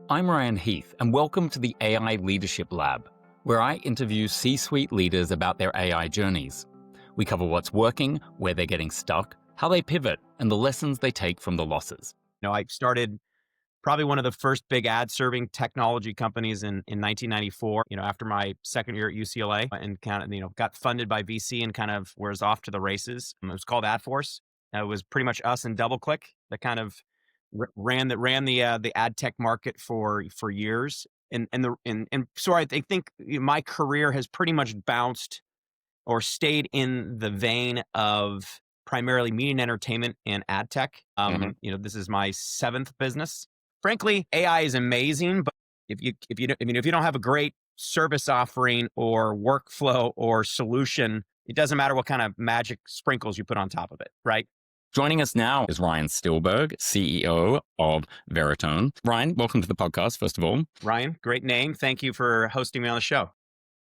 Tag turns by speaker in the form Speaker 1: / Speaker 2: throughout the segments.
Speaker 1: I'm Ryan Heath, and welcome to the AI Leadership Lab, where I interview C-suite leaders about their AI journeys. We cover what's working, where they're getting stuck, how they pivot, and the lessons they take from the losses.
Speaker 2: I started probably one of the first big ad serving technology companies in 1994, after my second year at UCLA, and kind of, got funded by VC and kind of was off to the races. It was called AdForce. It was pretty much us and DoubleClick that kind of ran the ad tech market for years. So I think my career has pretty much bounced or stayed in the vein of primarily media and entertainment and ad tech. This is my seventh business. Frankly, AI is amazing, but if you don't have a great service offering or workflow or solution, it doesn't matter what kind of magic sprinkles you put on top of it, right?
Speaker 1: Joining us now is Ryan Steelberg, CEO of Veritone. Ryan, welcome to the podcast, first of all.
Speaker 2: Ryan, great name. Thank you for hosting me on the show.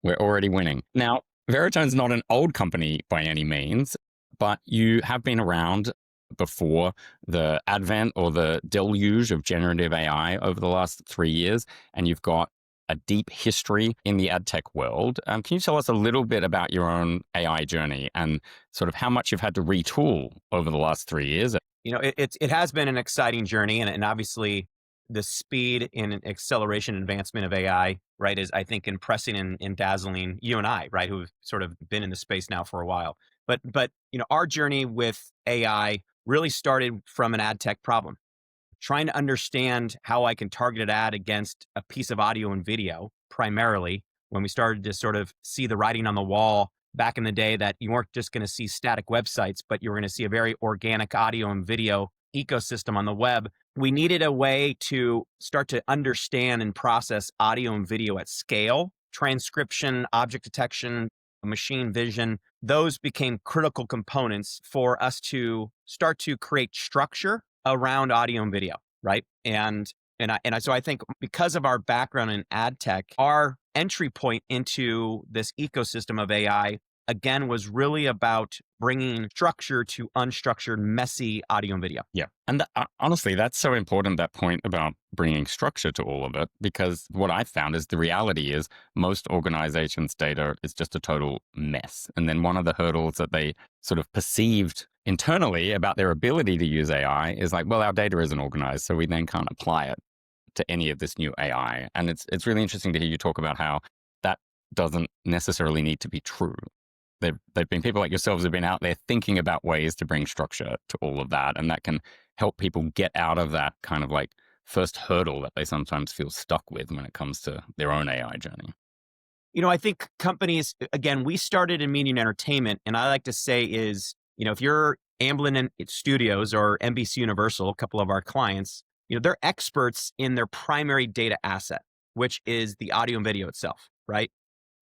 Speaker 1: We're already winning. Now, Veritone's not an old company by any means, but you have been around before the advent or the deluge of generative AI over the last 3 years, and you've got a deep history in the ad tech world. Can you tell us a little bit about your own AI journey and sort of how much you've had to retool over the last 3 years?
Speaker 2: It has been an exciting journey, and obviously the speed and acceleration and advancement of AI, right, is, I think, impressing and dazzling you and I, right, who've sort of been in the space now for a while. But our journey with AI really started from an ad tech problem, trying to understand how I can target an ad against a piece of audio and video, primarily when we started to sort of see the writing on the wall back in the day that you weren't just going to see static websites, but you were going to see a very organic audio and video ecosystem on the web. We needed a way to start to understand and process audio and video at scale, transcription, object detection, machine vision. Those became critical components for us to start to create structure around audio and video, right? So I think because of our background in ad tech, our entry point into this ecosystem of AI, again, was really about bringing structure to unstructured, messy audio and video.
Speaker 1: Yeah. And honestly, that's so important, that point about bringing structure to all of it, because what I found is the reality is most organizations' data is just a total mess. And then one of the hurdles that they sort of perceived internally about their ability to use AI is like, well, our data isn't organized, so we then can't apply it to any of this new AI. And it's really interesting to hear you talk about how that doesn't necessarily need to be true. They've been people like yourselves who've been out there thinking about ways to bring structure to all of that. And that can help people get out of that kind of like first hurdle that they sometimes feel stuck with when it comes to their own AI journey.
Speaker 2: I think companies, again, we started in media and entertainment. And I like to say is, if you're Amblin Studios or NBC Universal, a couple of our clients, they're experts in their primary data asset, which is the audio and video itself, right?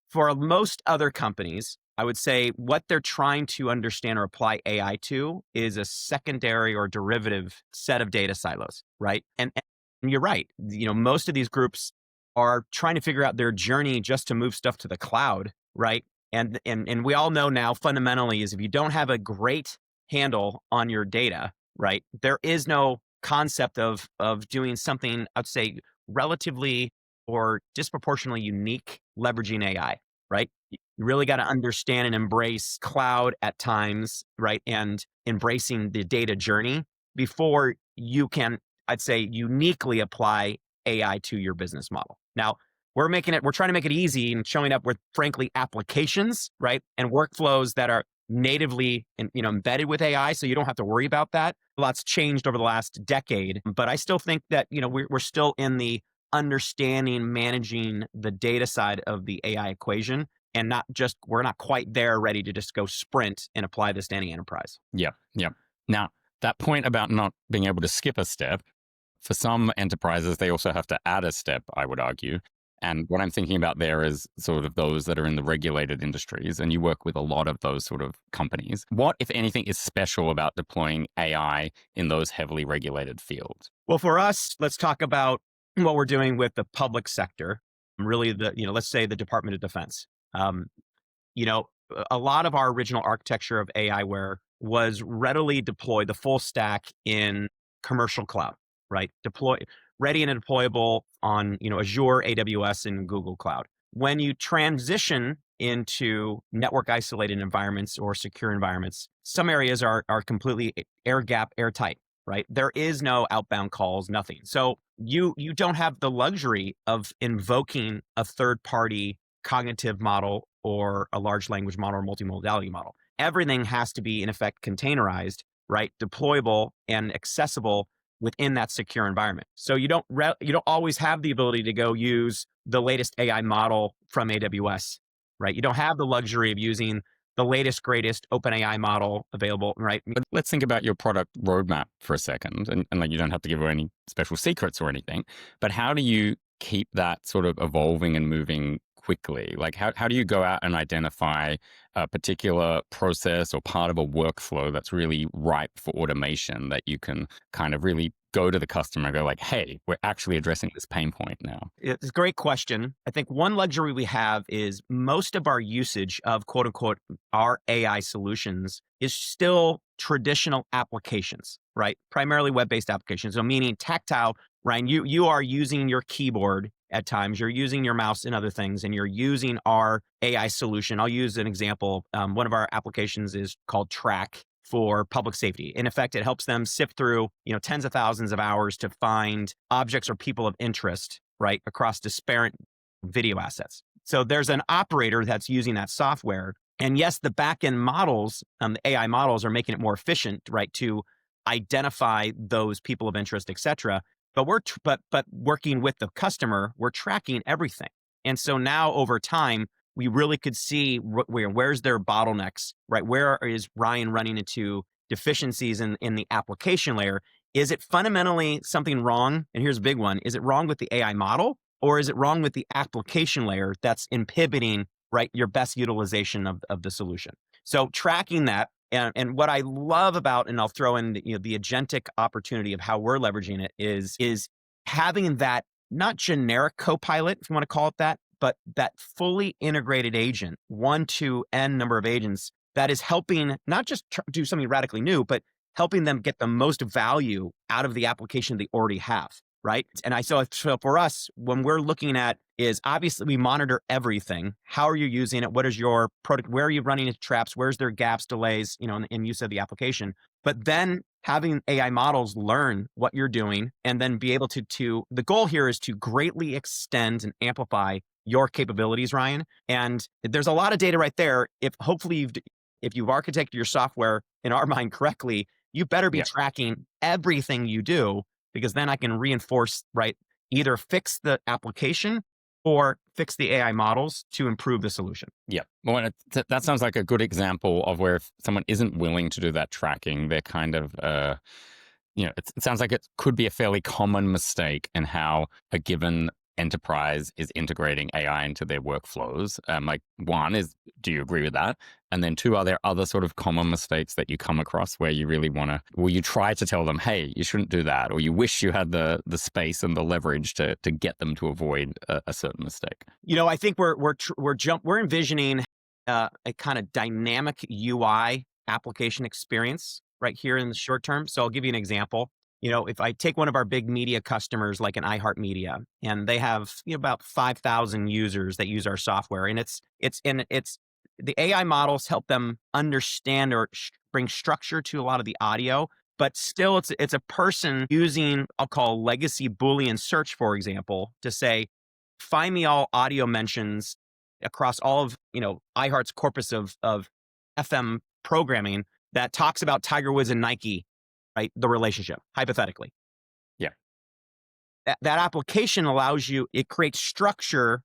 Speaker 2: For most other companies, I would say what they're trying to understand or apply AI to is a secondary or derivative set of data silos, right? And you're right. Most of these groups are trying to figure out their journey just to move stuff to the cloud, right? And we all know now fundamentally is if you don't have a great handle on your data, right, there is no concept of doing something, I'd say, relatively or disproportionately unique leveraging AI, right? You really got to understand and embrace cloud at times, right? And embracing the data journey before you can, I'd say, uniquely apply AI to your business model. Now, we're trying to make it easy and showing up with, frankly, applications, right? And workflows that are natively embedded with AI, so you don't have to worry about that. A lot's changed over the last decade, but I still think that we're still in the understanding, managing the data side of the AI equation, and we're not quite there ready to just go sprint and apply this to any enterprise.
Speaker 1: Yeah. Now, that point about not being able to skip a step, for some enterprises, they also have to add a step, I would argue. And what I'm thinking about there is sort of those that are in the regulated industries, and you work with a lot of those sort of companies. What, if anything, is special about deploying AI in those heavily regulated fields?
Speaker 2: Well, for us, let's talk about what we're doing with the public sector, really let's say the Department of Defense. A lot of our original architecture of AIware was readily deployed, the full stack in commercial cloud, right? ready and deployable on, Azure, AWS, and Google Cloud. When you transition into network isolated environments or secure environments, some areas are completely air gap, airtight, right? There is no outbound calls, nothing. So you don't have the luxury of invoking a third party cognitive model or a large language model or multimodality model. Everything has to be in effect containerized, right? Deployable and accessible within that secure environment. So you don't always have the ability to go use the latest AI model from AWS, right? You don't have the luxury of using the latest greatest OpenAI model available, right?
Speaker 1: But let's think about your product roadmap for a second. And like, you don't have to give away any special secrets or anything, but how do you keep that sort of evolving and moving quickly? Like, how do you go out and identify a particular process or part of a workflow that's really ripe for automation that you can kind of really go to the customer and go like, hey, we're actually addressing this pain point now?
Speaker 2: It's a great question. I think one luxury we have is most of our usage of quote unquote our AI solutions is still traditional applications, right? Primarily web-based applications. So meaning tactile, Ryan, you are using your keyboard at times, you're using your mouse and other things, and you're using our AI solution. I'll use an example. One of our applications is called Track for public safety. In effect, it helps them sift through, tens of thousands of hours to find objects or people of interest, right, across disparate video assets. So there's an operator that's using that software. And yes, the backend models, the AI models are making it more efficient, right, to identify those people of interest, et cetera. But but working with the customer, we're tracking everything. And so now over time, we really could see where's their bottlenecks, right? Where is Ryan running into deficiencies in the application layer? Is it fundamentally something wrong? And here's a big one. Is it wrong with the AI model, or is it wrong with the application layer that's inhibiting, right, your best utilization of the solution? So tracking that, and what I love about, and I'll throw in the agentic opportunity of how we're leveraging it is having that not generic co-pilot, if you want to call it that, but that fully integrated agent, one to n number of agents that is helping not just do something radically new, but helping them get the most value out of the application they already have, right? And so for us, when we're looking at is obviously we monitor everything. How are you using it? What is your product? Where are you running into traps? Where's their gaps, delays, in use of the application? But then having AI models learn what you're doing and then be able to the goal here is to greatly extend and amplify your capabilities, Ryan. And there's a lot of data right there. If you've architected your software in our mind correctly, you better be tracking everything you do, because then I can reinforce, right? Either fix the application or fix the AI models to improve the solution.
Speaker 1: Yeah. Well, that sounds like a good example of where if someone isn't willing to do that tracking, they're kind of, it sounds like it could be a fairly common mistake in how a given enterprise is integrating AI into their workflows. Like, one is, do you agree with that? And then two, are there other sort of common mistakes that you come across where you really you try to tell them, hey, you shouldn't do that, or you wish you had the space and the leverage to get them to avoid a certain mistake?
Speaker 2: I think we're envisioning a kind of dynamic UI application experience right here in the short term. So I'll give you an example. If I take one of our big media customers like an iHeartMedia, and they have about 5,000 users that use our software, and it's the AI models help them understand or bring structure to a lot of the audio, but still it's a person using, I'll call legacy Boolean search, for example, to say, find me all audio mentions across all of iHeart's corpus of FM programming that talks about Tiger Woods and Nike, right? The relationship, hypothetically.
Speaker 1: Yeah.
Speaker 2: That application it creates structure.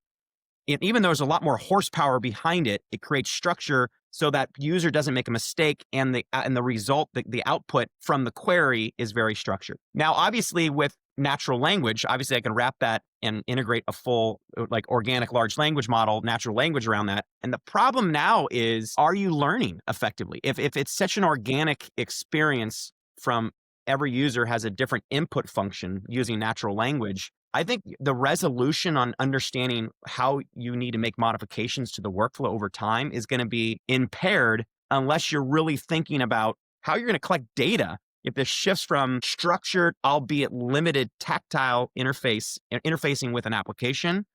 Speaker 2: Even though there's a lot more horsepower behind it, it creates structure so that user doesn't make a mistake, and the result, the output from the query is very structured. Now, obviously, with natural language, obviously I can wrap that and integrate a full like organic large language model, natural language around that. And the problem now is, are you learning effectively? If it's such an organic experience from every user has a different input function using natural language, I think the resolution on understanding how you need to make modifications to the workflow over time is going to be impaired unless you're really thinking about how you're going to collect data if this shifts from structured, albeit limited tactile interfacing with an application,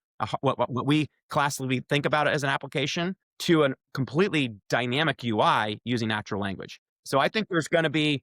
Speaker 2: what we classically think about it as an application, to a completely dynamic UI using natural language. So I think there's going to be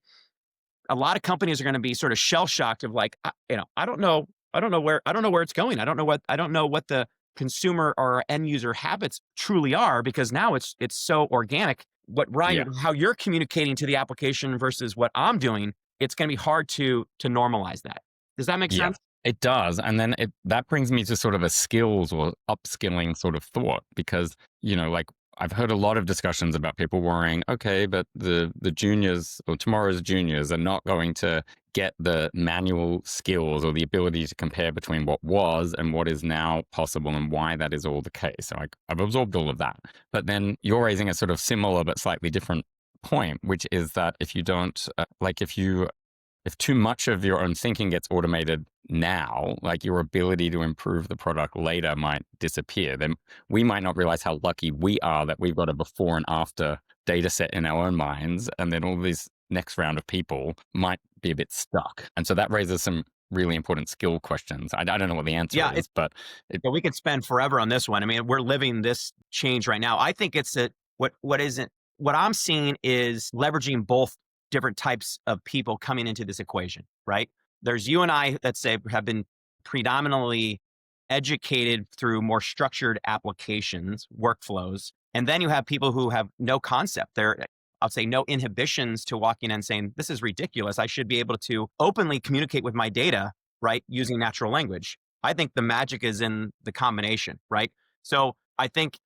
Speaker 2: a lot of companies are going to be sort of shell shocked of like, I don't know where it's going. I don't know what the consumer or end user habits truly are, because now it's so organic. What
Speaker 1: Yeah.
Speaker 2: Ryan, how you're communicating to the application versus what I'm doing, it's going to be hard to normalize that. Does that make
Speaker 1: Yeah,
Speaker 2: sense?
Speaker 1: it does. And then that brings me to sort of a skills or upskilling sort of thought because, like I've heard a lot of discussions about people worrying, okay, but the juniors or tomorrow's juniors are not going to get the manual skills or the ability to compare between what was and what is now possible and why that is all the case. So I've absorbed all of that. But then you're raising a sort of similar but slightly different point, which is that if you don't, if too much of your own thinking gets automated now, like your ability to improve the product later might disappear. Then we might not realize how lucky we are that we've got a before and after data set in our own minds. And then all these next round of people might be a bit stuck. And so that raises some really important skill questions. I don't know what the answer
Speaker 2: Yeah,
Speaker 1: is, but
Speaker 2: but we could spend forever on this one. I mean, we're living this change right now. I think it's that what I'm seeing is leveraging both different types of people coming into this equation, right? There's you and I that say have been predominantly educated through more structured applications, workflows. And then you have people who have no concept. I'll say no inhibitions to walking in and saying, this is ridiculous. I should be able to openly communicate with my data, right? Using natural language. I think the magic is in the combination, right? So I think,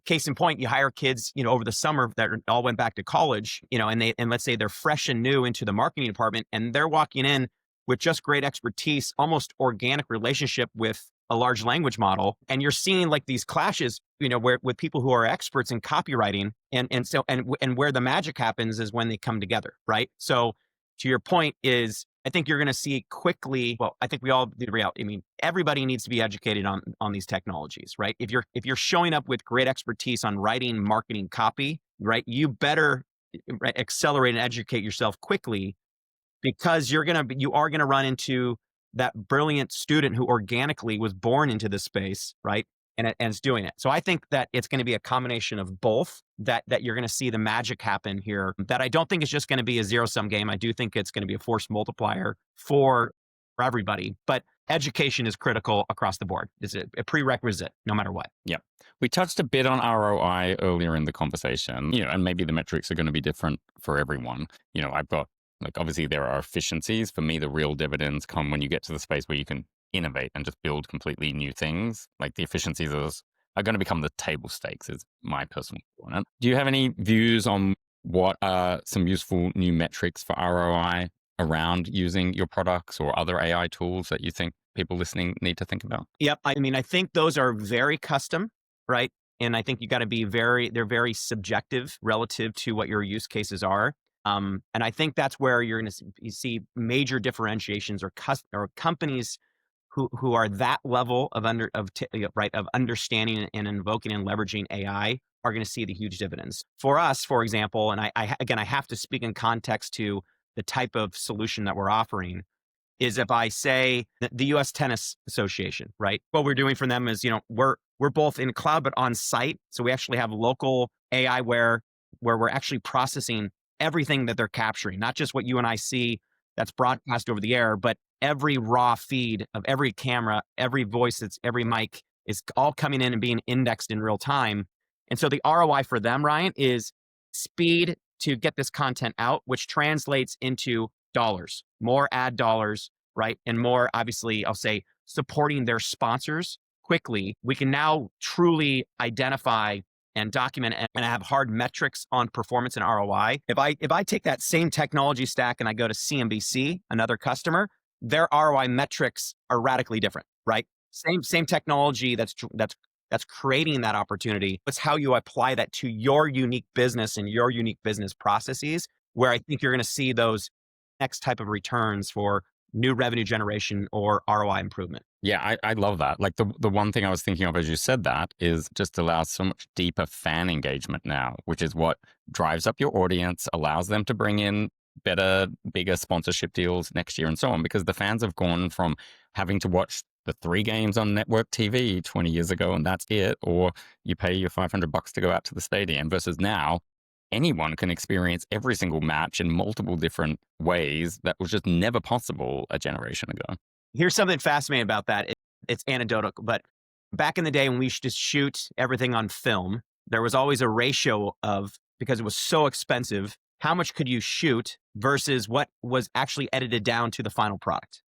Speaker 2: case in point, you hire kids, over the summer that all went back to college, and let's say they're fresh and new into the marketing department and they're walking in with just great expertise, almost organic relationship with a large language model. And you're seeing like these clashes, where with people who are experts in copywriting and where the magic happens is when they come together, right? So to your point is, I think you're going to see quickly. Well, I think we all the reality. I mean, everybody needs to be educated on these technologies, right? If you're showing up with great expertise on writing, marketing, copy, right, you better accelerate and educate yourself quickly, because you are gonna run into that brilliant student who organically was born into this space, right? And is doing it. So I think that it's going to be a combination of both that you're going to see the magic happen here. That I don't think is just going to be a zero-sum game. I do think it's going to be a force multiplier for everybody. But education is critical across the board. It's a prerequisite, no matter what.
Speaker 1: yeah. We touched a bit on ROI earlier in the conversation, and maybe the metrics are going to be different for everyone. I've got, like, obviously there are efficiencies. For me, the real dividends come when you get to the space where you can innovate and just build completely new things. Like the efficiencies are going to become the table stakes, is my personal view on it. Do you have any views on what are some useful new metrics for ROI around using your products or other AI tools that you think people listening need to think about?
Speaker 2: Yep. I mean, I think those are very custom, right? And I think you got to be they're very subjective relative to what your use cases are. And I think that's where you're going to see major differentiations or companies who are that level of of understanding and invoking and leveraging AI are going to see the huge dividends. For us, for example, and I have to speak in context to the type of solution that we're offering, is if I say that the U.S. Tennis Association, right? What we're doing for them is, we're both in cloud but on site, so we actually have local AI where we're actually processing everything that they're capturing, not just what you and I see that's broadcast over the air, but every raw feed of every camera, every voice, every mic is all coming in and being indexed in real time. And so the ROI for them, Ryan, is speed to get this content out, which translates into dollars, more ad dollars, right? And more, obviously, I'll say, supporting their sponsors quickly. We can now truly identify and document and have hard metrics on performance and ROI. If I take that same technology stack and I go to CNBC, another customer, their ROI metrics are radically different, right? Same technology that's creating that opportunity. It's how you apply that to your unique business and your unique business processes, where I think you're going to see those next type of returns for new revenue generation or ROI improvement.
Speaker 1: Yeah, I love that. Like the one thing I was thinking of as you said that is just allows so much deeper fan engagement now, which is what drives up your audience, allows them to bring in better, bigger sponsorship deals next year and so on, because the fans have gone from having to watch the 3 games on network TV 20 years ago and that's it, or you pay your $500 to go out to the stadium, versus now anyone can experience every single match in multiple different ways that was just never possible a generation ago.
Speaker 2: Here's something fascinating about that. It's anecdotal, but back in the day when we used to shoot everything on film, there was always a ratio of, because it was so expensive, how much could you shoot versus what was actually edited down to the final product.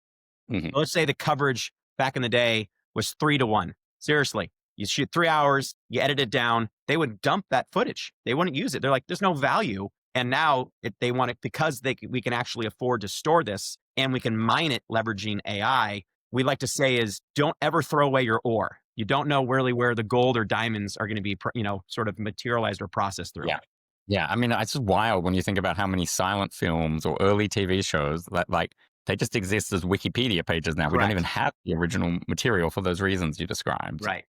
Speaker 1: Hmm.
Speaker 2: Let's say the coverage back in the day was 3 to 1. Seriously, you shoot 3 hours, you edit it down, they would dump that footage. They wouldn't use it. They're like, there's no value. And now they want it because we can actually afford to store this and we can mine it leveraging AI. We like to say is don't ever throw away your ore. You don't know really where the gold or diamonds are going to be, sort of materialized or processed through.
Speaker 1: Yeah. Yeah. I mean, it's just wild when you think about how many silent films or early TV shows that, like, they just exist as Wikipedia pages now. We don't even
Speaker 2: Correct.
Speaker 1: have the original material for those reasons you described.
Speaker 2: Right.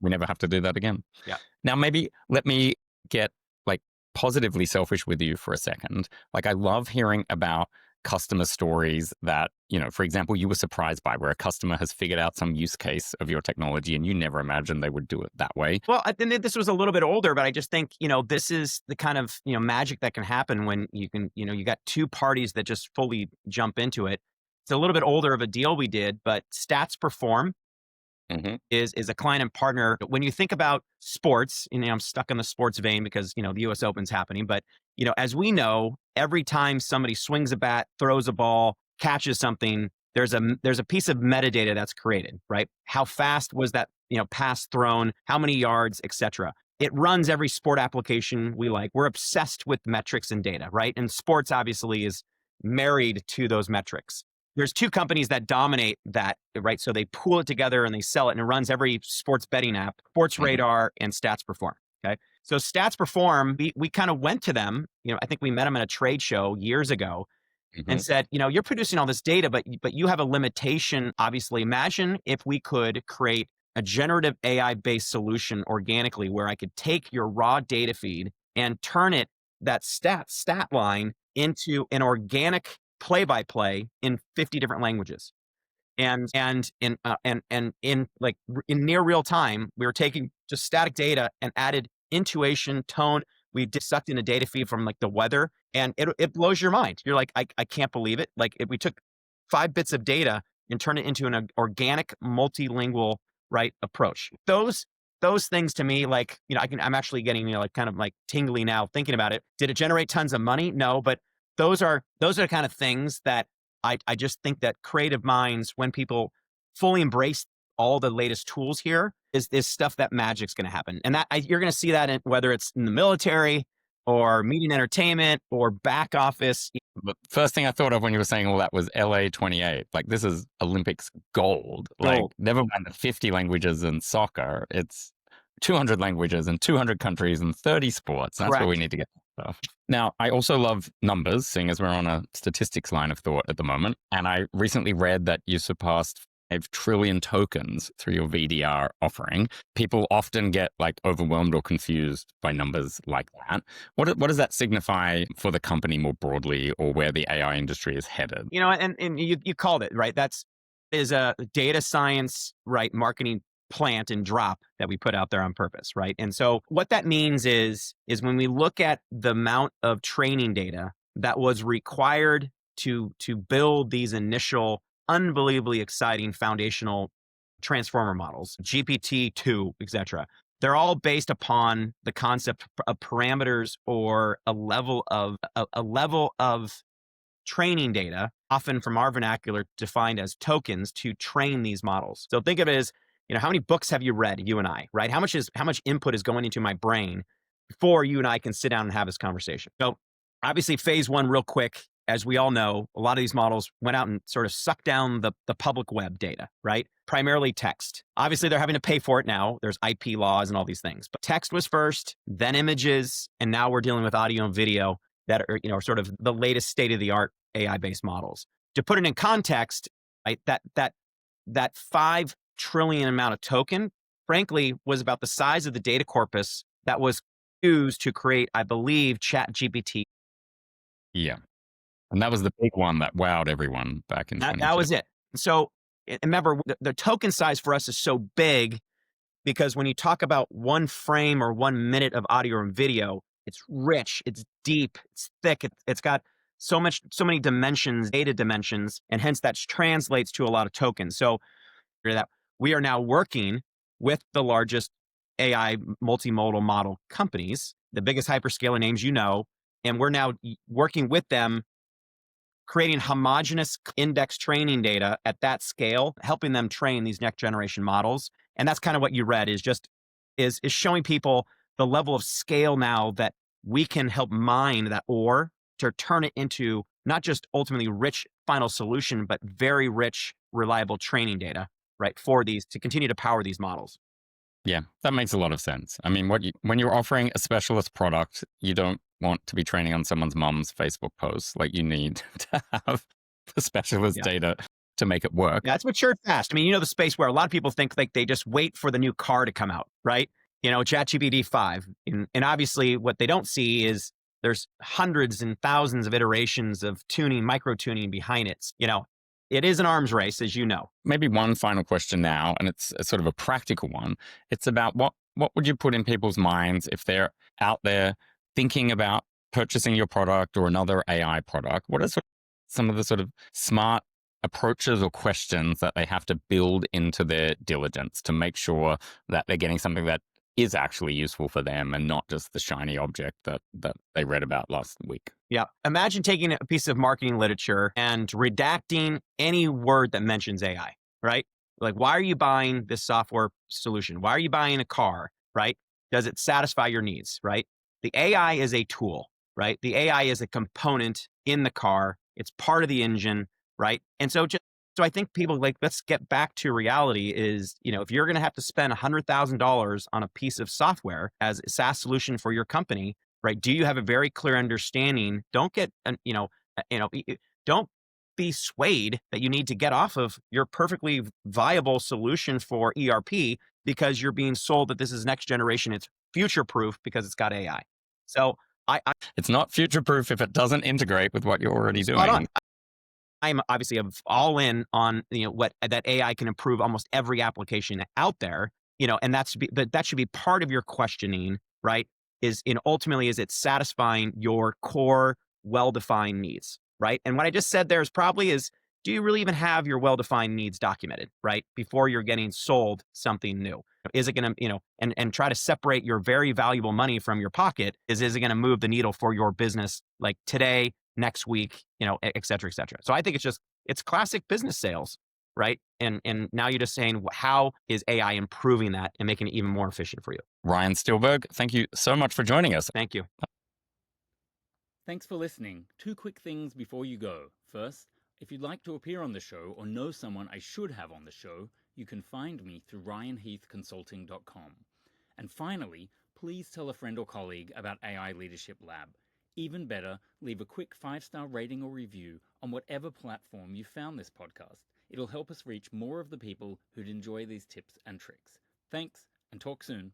Speaker 1: We never have to do that again.
Speaker 2: Yeah.
Speaker 1: Now, maybe let me get, like, positively selfish with you for a second. Like, I love hearing about customer stories that, for example, you were surprised by, where a customer has figured out some use case of your technology and you never imagined they would do it that way.
Speaker 2: Well, I think this was a little bit older, but I just think, this is the kind of, magic that can happen when you can, you got two parties that just fully jump into it. It's a little bit older of a deal we did, but Stats Perform
Speaker 1: Hmm.
Speaker 2: is a client and partner. When you think about sports, I'm stuck in the sports vein because, the US Open's happening, but as we know, every time somebody swings a bat, throws a ball, catches something, there's a piece of metadata that's created, right? How fast was that, pass thrown, how many yards, etc. It runs every sport application we like. We're obsessed with metrics and data, right? And sports obviously is married to those metrics. There's two companies that dominate that, right? So they pool it together and they sell it, and it runs every sports betting app, Sports
Speaker 1: Hmm.
Speaker 2: Radar and Stats Perform. Okay. So Stats Perform, we kind of went to them, I think we met them at a trade show years ago
Speaker 1: Hmm.
Speaker 2: and said, you're producing all this data, but you have a limitation. Obviously, imagine if we could create a generative AI based solution organically where I could take your raw data feed and turn it, that stat line, into an organic play by play in 50 different languages. And in like in near real time, we were taking just static data and added intuition, tone. We sucked in a data feed from like the weather, and it blows your mind. You're like, I can't believe it. Like we took 5 bits of data and turned it into an organic, multilingual, right, approach. Those things to me, like, I'm actually getting, like kind of like tingly now thinking about it. Did it generate tons of money? No, but those are the kind of things that I just think that creative minds, when people fully embrace all the latest tools here, is stuff that magic's going to happen, and you're going to see that in, whether it's in the military or media and entertainment or back office.
Speaker 1: But first thing I thought of when you were saying all that was LA 28. Like, this is Olympics gold. Like,
Speaker 2: Gold.
Speaker 1: never mind the 50 languages in soccer. It's 200 languages and 200 countries and 30 sports. That's where we
Speaker 2: Correct.
Speaker 1: need to get stuff. Now, I also love numbers, seeing as we're on a statistics line of thought at the moment. And I recently read that you surpassed 5 trillion tokens through your VDR offering. People often get like overwhelmed or confused by numbers like that. What does that signify for the company more broadly, or where the AI industry is headed?
Speaker 2: And you called it right. Is a data science, right, marketing plant and drop that we put out there on purpose, right? And so what that means is when we look at the amount of training data that was required to build these initial unbelievably exciting foundational transformer models, GPT-2, etc. They're all based upon the concept of parameters or a level of training data, often from our vernacular defined as tokens, to train these models. So think of it as, how many books have you read, you and I, right? How much input is going into my brain before you and I can sit down and have this conversation? So obviously phase one, real quick, as we all know, a lot of these models went out and sort of sucked down the public web data, right? Primarily text. Obviously, they're having to pay for it now. There's IP laws and all these things. But text was first, then images, and now we're dealing with audio and video that are, sort of the latest state of the art AI-based models. To put it in context, right, that 5 trillion amount of token, frankly, was about the size of the data corpus that was used to create, I believe, Chat GPT.
Speaker 1: Yeah. And that was the big one that wowed everyone back in
Speaker 2: That
Speaker 1: 22.
Speaker 2: was it. So remember, the token size for us is so big because when you talk about one frame or 1 minute of audio and video, it's rich, it's deep, it's thick, it's got so many dimensions, data dimensions, and hence that translates to a lot of tokens. So that we are now working with the largest AI multimodal model companies, the biggest hyperscaler names and we're now working with them creating homogeneous index training data at that scale, helping them train these next generation models. And that's kind of what you read is showing people the level of scale now that we can help mine that ore to turn it into not just ultimately rich final solution, but very rich, reliable training data, right? For these to continue to power these models.
Speaker 1: Yeah, that makes a lot of sense. I mean, when you're offering a specialist product, you don't want to be training on someone's mom's Facebook posts. Like you need to have the specialist
Speaker 2: Yeah.
Speaker 1: data to make it work.
Speaker 2: Yeah, it's matured fast. I mean, the space where a lot of people think like they just wait for the new car to come out, right? ChatGPT 5. And obviously, what they don't see is there's hundreds and thousands of iterations of tuning, micro tuning behind it. It is an arms race, as you know.
Speaker 1: Maybe one final question now, and it's a sort of a practical one. It's about what would you put in people's minds if they're out there thinking about purchasing your product or another AI product? What are some of the sort of smart approaches or questions that they have to build into their diligence to make sure that they're getting something that is actually useful for them and not just the shiny object that they read about last week?
Speaker 2: Yeah. Imagine taking a piece of marketing literature and redacting any word that mentions AI, right? Like, why are you buying this software solution? Why are you buying a car, right? Does it satisfy your needs, right? The AI is a tool, right? The AI is a component in the car. It's part of the engine, right? And so I think people like, let's get back to reality is, if you're going to have to spend $100,000 on a piece of software as a SaaS solution for your company, right? Do you have a very clear understanding? Don't get, don't be swayed that you need to get off of your perfectly viable solution for ERP because you're being sold that this is next generation. It's future proof because it's got AI. So I
Speaker 1: It's not future proof if it doesn't integrate with what you're already
Speaker 2: spot on.
Speaker 1: doing.
Speaker 2: I'm obviously all in on what that AI can improve almost every application out there, and but that should be part of your questioning, right? Ultimately is it satisfying your core well-defined needs, right? And what I just said there is do you really even have your well-defined needs documented, right? Before you're getting sold something new. Is it going to, and try to separate your very valuable money from your pocket is it going to move the needle for your business like today, next week, et cetera, et cetera. So I think it's classic business sales, right? And now you're just saying, how is AI improving that and making it even more efficient for you?
Speaker 1: Ryan Steelberg, thank you so much for joining us.
Speaker 2: Thank you.
Speaker 3: Thanks for listening. 2 quick things before you go. First, if you'd like to appear on the show or know someone I should have on the show, you can find me through ryanheathconsulting.com. And finally, please tell a friend or colleague about AI Leadership Lab. Even better, leave a quick 5-star rating or review on whatever platform you found this podcast. It'll help us reach more of the people who'd enjoy these tips and tricks. Thanks, and talk soon.